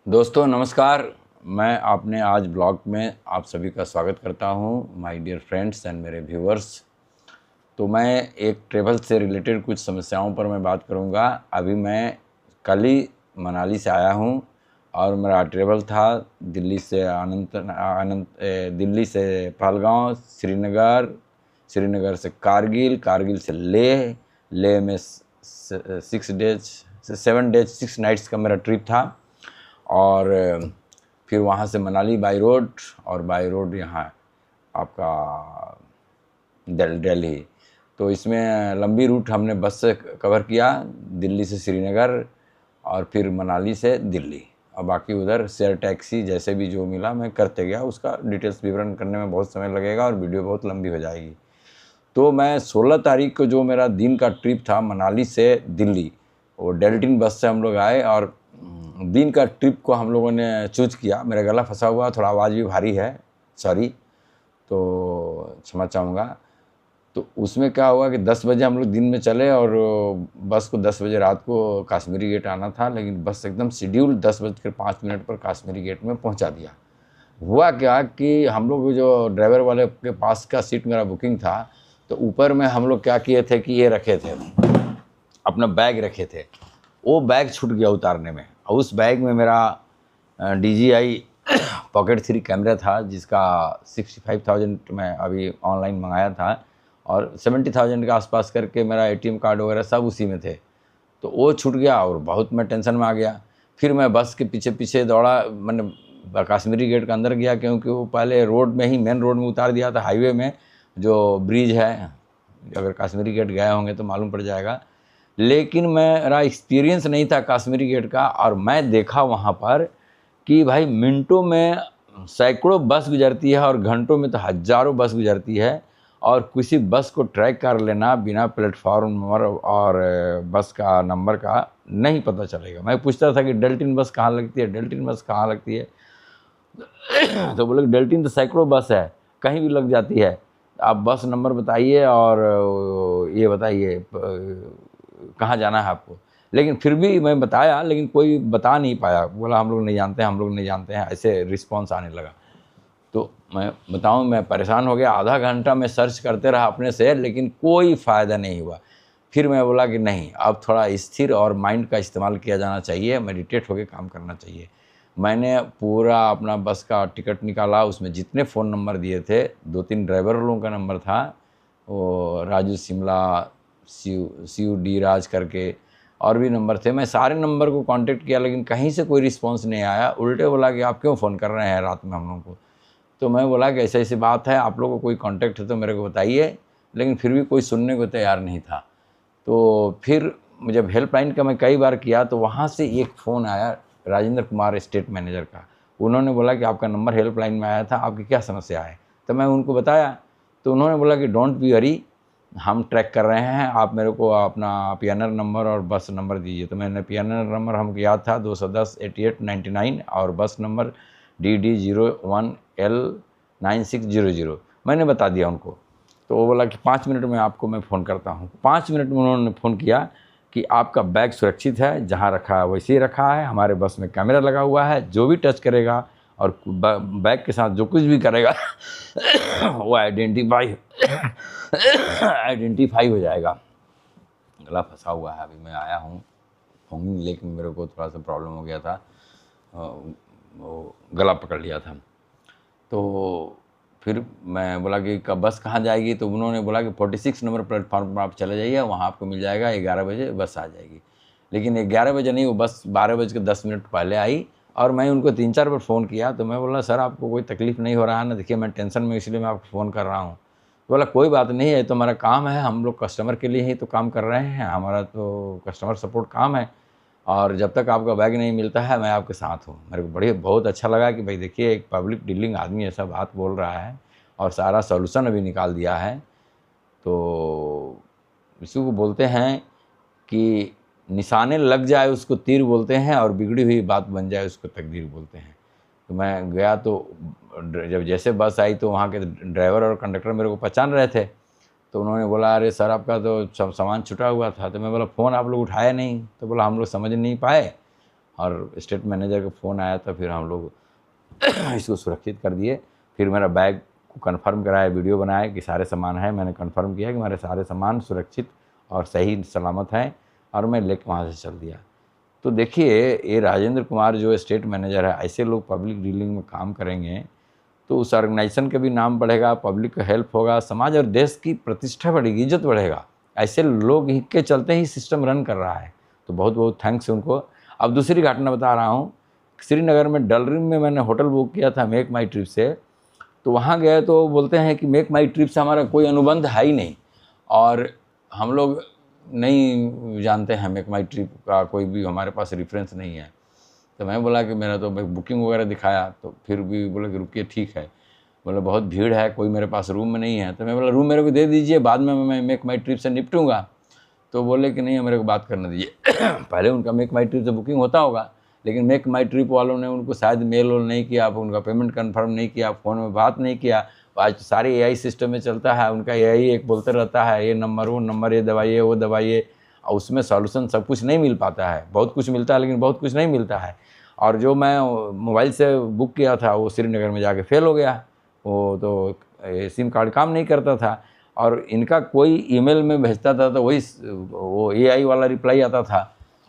दोस्तों नमस्कार। मैं आपने आज ब्लॉग में आप सभी का स्वागत करता हूं, माय डियर फ्रेंड्स एंड मेरे व्यूअर्स। तो मैं एक ट्रैवल से रिलेटेड कुछ समस्याओं पर मैं बात करूंगा। अभी मैं कल ही मनाली से आया हूं और मेरा ट्रैवल था दिल्ली से दिल्ली से पहलगांव, श्रीनगर से कारगिल, कारगिल से लेह में 6 नाइट्स का मेरा ट्रिप था। और फिर वहाँ से मनाली बाई रोड और बाई रोड यहाँ आपका दिल्ली। तो इसमें लंबी रूट हमने बस से कवर किया, दिल्ली से श्रीनगर और फिर मनाली से दिल्ली, और बाकी उधर शेयर टैक्सी जैसे भी जो मिला मैं करते गया। उसका डिटेल्स विवरण करने में बहुत समय लगेगा और वीडियो बहुत लंबी हो जाएगी। तो मैं 16 तारीख को जो मेरा दिन का ट्रिप था मनाली से दिल्ली, वो डेल्टिन बस से हम लोग आए और दिन का ट्रिप को हम लोगों ने चूज किया। मेरा गला फंसा हुआ, थोड़ा आवाज़ भी भारी है, सॉरी, तो क्षमा चाहूँगा। तो उसमें क्या हुआ कि 10 बजे हम लोग दिन में चले और बस को 10 बजे रात को कश्मीरी गेट आना था, लेकिन बस एकदम शेड्यूल 10:05 पर कश्मीरी गेट में पहुंचा दिया। हुआ क्या कि हम लोग जो ड्राइवर वाले के पास का सीट मेरा बुकिंग था, तो ऊपर में हम लोग क्या किए थे कि ये रखे थे, अपना बैग रखे थे। वो बैग छूट गया उतारने में, और उस बैग में मेरा DJI पॉकेट 3 कैमरा था, जिसका 65,000 मैं अभी ऑनलाइन मंगाया था, और 70,000 के आसपास करके मेरा ATM कार्ड वगैरह सब उसी में थे। तो वो छूट गया और बहुत मैं टेंशन में आ गया। फिर मैं बस के पीछे पीछे दौड़ा, मैंने कश्मीरी गेट के अंदर गया, क्योंकि वो पहले रोड में ही मेन रोड में उतार दिया था, हाईवे में जो ब्रिज है। अगर कश्मीरी गेट गए होंगे तो मालूम पड़ जाएगा। लेकिन मेरा एक्सपीरियंस नहीं था कश्मीरी गेट का, और मैं देखा वहाँ पर कि भाई मिनटों में सैकड़ों बस गुजरती है और घंटों में तो हज़ारों बस गुजरती है, और किसी बस को ट्रैक कर लेना बिना प्लेटफॉर्म नंबर और बस का नंबर का नहीं पता चलेगा। मैं पूछता था कि डेल्टिन बस कहाँ लगती है, डेल्टिन बस कहाँ लगती है, तो बोले डेल्टिन तो सैकड़ों बस है, कहीं भी लग जाती है, आप बस नंबर बताइए और ये बताइए कहाँ जाना है आपको। लेकिन फिर भी मैं बताया, लेकिन कोई बता नहीं पाया, बोला हम लोग नहीं जानते हैं, हम लोग नहीं जानते हैं, ऐसे रिस्पॉन्स आने लगा। तो मैं बताऊं, मैं परेशान हो गया। आधा घंटा मैं सर्च करते रहा अपने से, लेकिन कोई फ़ायदा नहीं हुआ। फिर मैं बोला कि नहीं, अब थोड़ा स्थिर और माइंड का इस्तेमाल किया जाना चाहिए, मेडिटेट होकर काम करना चाहिए। मैंने पूरा अपना बस का टिकट निकाला, उसमें जितने फ़ोन नंबर दिए थे, 2-3 ड्राइवर लोगों का नंबर था, वो राजू शिमला, शिव डी राज करके और भी नंबर थे। मैं सारे नंबर को कांटेक्ट किया, लेकिन कहीं से कोई रिस्पांस नहीं आया। उल्टे बोला कि आप क्यों फ़ोन कर रहे हैं रात में हम लोगों को। तो मैं बोला कि ऐसी ऐसी बात है, आप लोगों को कोई कांटेक्ट है तो मेरे को बताइए, लेकिन फिर भी कोई सुनने को तैयार नहीं था। तो फिर जब हेल्पलाइन का मैं कई बार किया, तो वहाँ से एक फ़ोन आया राजेंद्र कुमार, स्टेट मैनेजर का। उन्होंने बोला कि आपका नंबर हेल्पलाइन में आया था, आपकी क्या समस्या है। तो मैं उनको बताया, तो उन्होंने बोला कि डोंट बी वरी, हम ट्रैक कर रहे हैं, आप मेरे को अपना PNR नंबर और बस नंबर दीजिए। तो मैंने PNR नंबर हमको याद था 210-8899 और बस नंबर DD01L9600 मैंने बता दिया उनको। तो वो बोला कि 5 मिनट में आपको मैं फ़ोन करता हूँ। 5 मिनट में उन्होंने फ़ोन किया कि आपका बैग सुरक्षित है, जहाँ रखा है वैसे ही रखा है, हमारे बस में कैमरा लगा हुआ है, जो भी टच करेगा और बैग के साथ जो कुछ भी करेगा वो आइडेंटिफाई हो जाएगा। गला फंसा हुआ है, अभी मैं आया हूँ फोन, लेकिन मेरे को थोड़ा सा प्रॉब्लम हो गया था, वो गला पकड़ लिया था। तो फिर मैं बोला कि कब बस कहाँ जाएगी, तो उन्होंने बोला कि 46 नंबर प्लेटफॉर्म पर आप चले जाइए, वहाँ आपको मिल जाएगा, 11 बजे बस आ जाएगी। लेकिन 11 बजे नहीं, वो बस 12:10 पहले आई, और मैं उनको 3-4 बार फ़ोन किया। तो मैं बोला सर आपको कोई तकलीफ़ नहीं हो रहा है ना, देखिए मैं टेंशन में, इसलिए मैं आपको फ़ोन कर रहा हूँ। तो बोला कोई बात नहीं है, तो हमारा काम है, हम लोग कस्टमर के लिए ही तो काम कर रहे हैं, हमारा तो कस्टमर सपोर्ट काम है, और जब तक आपका बैग नहीं मिलता है मैं आपके साथ हूँ। मेरे को बहुत अच्छा लगा कि भाई देखिए एक पब्लिक डीलिंग आदमी ऐसा बात बोल रहा है और सारा सॉल्यूशन अभी निकाल दिया है। तो इसी को बोलते हैं कि निशाने लग जाए उसको तीर बोलते हैं, और बिगड़ी हुई बात बन जाए उसको तकदीर बोलते हैं। तो मैं गया, तो जब जैसे बस आई तो वहाँ के ड्राइवर और कंडक्टर मेरे को पहचान रहे थे। तो उन्होंने बोला अरे सर आपका तो सब सामान छुटा हुआ था। तो मैं बोला फ़ोन आप लोग उठाया नहीं। तो बोला हम लोग समझ नहीं पाए, और स्टेट मैनेजर का फ़ोन आया था, फिर हम लोग इसको सुरक्षित कर दिए। फिर मेरा बैग को कंफर्म कराया, वीडियो बनाया कि सारे सामान हैं, मैंने कंफर्म किया कि मेरे सारे सामान सुरक्षित और सही सलामत हैं, और मैं लेके वहाँ से चल दिया। तो देखिए, ये राजेंद्र कुमार जो स्टेट मैनेजर है, ऐसे लोग पब्लिक डीलिंग में काम करेंगे तो उस ऑर्गेनाइजेशन का भी नाम बढ़ेगा, पब्लिक का हेल्प होगा, समाज और देश की प्रतिष्ठा बढ़ेगी, इज्जत बढ़ेगा। ऐसे लोग ही के चलते ही सिस्टम रन कर रहा है। तो बहुत बहुत थैंक्स उनको। अब दूसरी घटना बता रहा हूँ। श्रीनगर में डलरिम में मैंने होटल बुक किया था मेक माई ट्रिप से। तो वहाँ गए तो बोलते हैं कि मेक माई ट्रिप से हमारा कोई अनुबंध है ही नहीं, और हम लोग नहीं जानते हैं मेक माई ट्रिप का कोई भी हमारे पास रेफरेंस नहीं है। तो मैं बोला कि मेरा तो बुकिंग वगैरह दिखाया, तो फिर भी बोले कि रुकिए ठीक है, बोले बहुत भीड़ है, कोई मेरे पास रूम में नहीं है। तो मैं बोला रूम मेरे को दे दीजिए, बाद में मैं मेक माई ट्रिप से निपटूंगा। तो बोले कि नहीं, मेरे को बात करने दीजिए। पहले उनका मेक माई ट्रिप से बुकिंग होता होगा, लेकिन मेक माई ट्रिप वालों ने उनको शायद मेल वोल नहीं किया, उनका पेमेंट कन्फर्म नहीं किया, फ़ोन में बात नहीं किया। आज सारे एआई सिस्टम में चलता है, उनका एआई एक बोलते रहता है ये नंबर वो नंबर, ये दवाइए वो दवाइए, और उसमें सॉल्यूशन सब कुछ नहीं मिल पाता है। बहुत कुछ मिलता है लेकिन बहुत कुछ नहीं मिलता है। और जो मैं मोबाइल से बुक किया था वो श्रीनगर में जाके फेल हो गया, वो तो सिम कार्ड काम नहीं करता था, और इनका कोई ईमेल में भेजता था तो वही वो एआई वाला रिप्लाई आता था।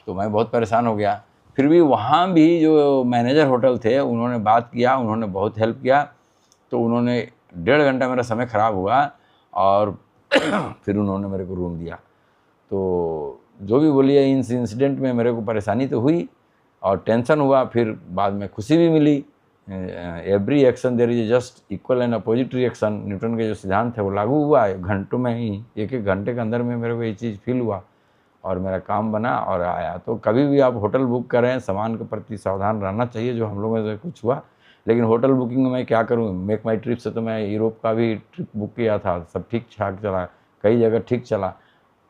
तो मैं बहुत परेशान हो गया। फिर भी वहाँ भी जो मैनेजर होटल थे उन्होंने बात किया, उन्होंने बहुत हेल्प किया। तो उन्होंने 1.5 घंटा मेरा समय ख़राब हुआ, और फिर उन्होंने मेरे को रूम दिया। तो जो भी बोलिए, इस इंसिडेंट में मेरे को परेशानी तो हुई और टेंशन हुआ, फिर बाद में खुशी भी मिली। Every action there is just equal and opposite reaction, Newton के जो सिद्धांत है वो लागू हुआ घंटों में ही, एक घंटे के अंदर में मेरे को ये चीज़ फील हुआ और मेरा काम बना और आया। तो कभी भी आप होटल बुक करें, सामान के प्रति सावधान रहना चाहिए, जो हम लोगों से कुछ हुआ। लेकिन होटल बुकिंग में मैं क्या करूँ, मेक माई ट्रिप से तो मैं यूरोप का भी ट्रिप बुक किया था, सब ठीक ठाक चला, कई जगह ठीक चला।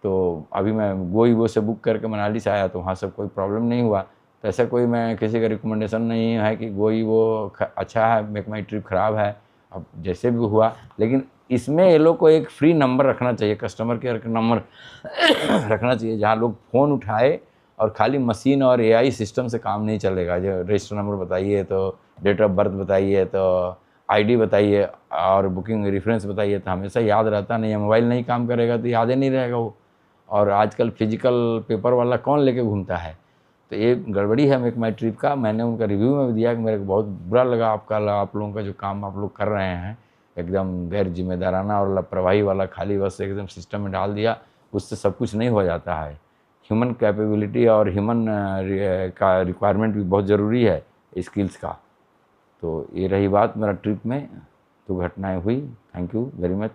तो अभी मैं गोईबो से बुक करके मनाली से आया तो वहाँ सब कोई प्रॉब्लम नहीं हुआ। तो ऐसा कोई मैं किसी का रिकमेंडेशन नहीं है कि गोईबो अच्छा है, मेक माई ट्रिप ख़राब है, अब जैसे भी हुआ। लेकिन इसमें ये लोग को एक फ्री नंबर रखना चाहिए, कस्टमर केयर का नंबर रखना चाहिए, जहाँ लोग फ़ोन उठाए और खाली मशीन और एआई सिस्टम से काम नहीं चलेगा। जो रजिस्टर नंबर बताइए, तो डेट ऑफ बर्थ बताइए, तो आईडी बताइए और बुकिंग रेफरेंस बताइए, तो हमेशा याद रहता नहीं है। मोबाइल नहीं काम करेगा तो याद ही नहीं रहेगा वो। और आजकल फिजिकल पेपर वाला कौन लेके घूमता है। तो ये गड़बड़ी है मेक माई ट्रिप का। मैंने उनका रिव्यू में भी दिया कि मेरे को बहुत बुरा लगा आप लोगों का जो काम आप लोग कर रहे हैं, एकदम गैर जिम्मेदाराना और लापरवाही वाला, खाली बस एकदम सिस्टम में डाल दिया, उससे सब कुछ नहीं हो जाता है। ह्यूमन कैपेबिलिटी और ह्यूमन का रिक्वायरमेंट भी बहुत ज़रूरी है स्किल्स का। तो ये रही बात मेरा ट्रिप में, तो घटनाएँ हुई। Thank you very much.